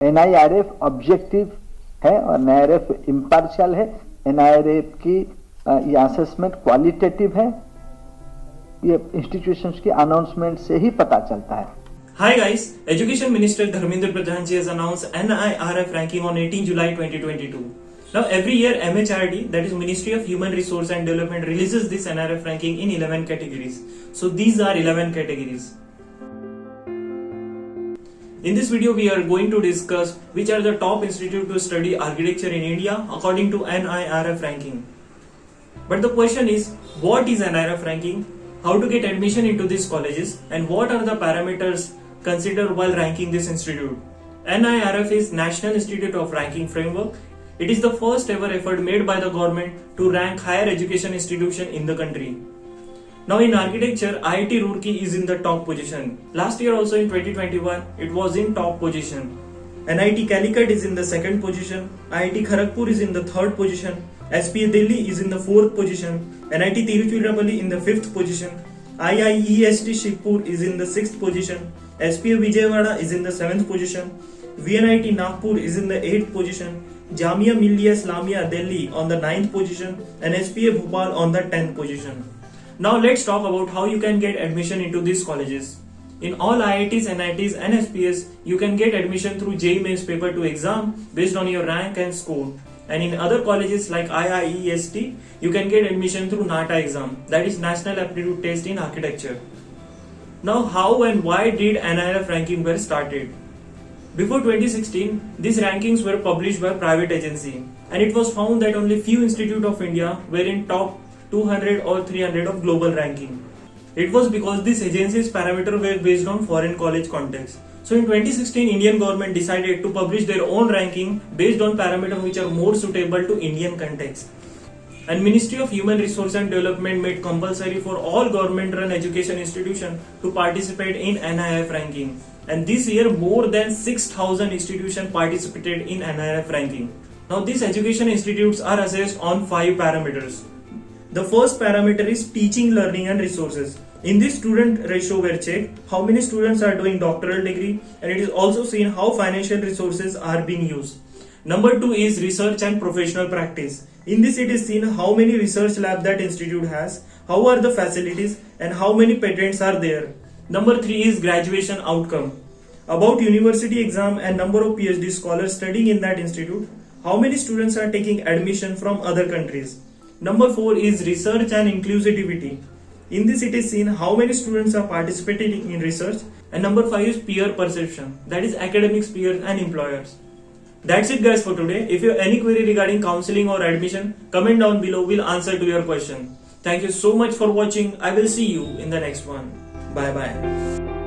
NIRF objective है और NIRF impartial है। NIRF की ये असेसमेंट क्वालिटेटिव है। ये इंस्टीट्यूशंस की अनाउंसमेंट से ही पता चलता है। Hi guys, Education Minister Dharmendra Pradhan ji has announced NIRF ranking on 18 July 2022. Now every year MHRD, that is Ministry of Human Resource and Development, releases this NIRF ranking in 11 categories. So these are 11 categories. In this video we are going to discuss which are the top institute to study architecture in India according to NIRF ranking. But the question is, what is NIRF ranking? How to get admission into these colleges and what are the parameters considered while ranking this institute? NIRF is National Institute of Ranking Framework. It is the first ever effort made by the government to rank higher education institution in the country. Now in architecture, IIT Roorkee is in the top position. Last year also in 2021, it was in top position. NIT Calicut is in the second position. IIT Kharagpur is in the third position. SPA Delhi is in the fourth position. NIT Tiruchirappalli in the fifth position. IIEST Shibpur is in the sixth position. SPA Vijayawada is in the seventh position. VNIT Nagpur is in the eighth position. Jamia Millia Islamia Delhi on the ninth position and SPA Bhopal on the 10th position. Now let's talk about how you can get admission into these colleges. In all IITs, NITs and SPS, you can get admission through JEE Mains paper 2 exam based on your rank and score. And in other colleges like IIEST, you can get admission through NATA exam, that is National Aptitude Test in Architecture. Now how and why did NIRF ranking were started? Before 2016, these rankings were published by private agency and it was found that only few institutes of India were in top 200 or 300 of global ranking. It was because these agencies' parameters were based on foreign college context. So in 2016, Indian government decided to publish their own ranking based on parameters which are more suitable to Indian context. And Ministry of Human Resource and Development made compulsory for all government-run education institutions to participate in NIRF ranking. And this year, more than 6,000 institutions participated in NIRF ranking. Now these education institutes are assessed on 5 parameters. The first parameter is teaching, learning and resources. In this, student ratio were checked, how many students are doing doctoral degree, and it is also seen how financial resources are being used. Number 2 is research and professional practice. In this, it is seen how many research labs that institute has, how are the facilities and how many patents are there. Number 3 is graduation outcome. About university exam and number of PhD scholars studying in that institute, how many students are taking admission from other countries. Number 4 is research and inclusivity. In this, it is seen how many students are participating in research. And number 5 is peer perception, that is academics, peers and employers. That's it guys for today. If you have any query regarding counseling or admission, comment down below, we'll answer to your question. Thank you so much for watching. I will see you in the next one. Bye bye.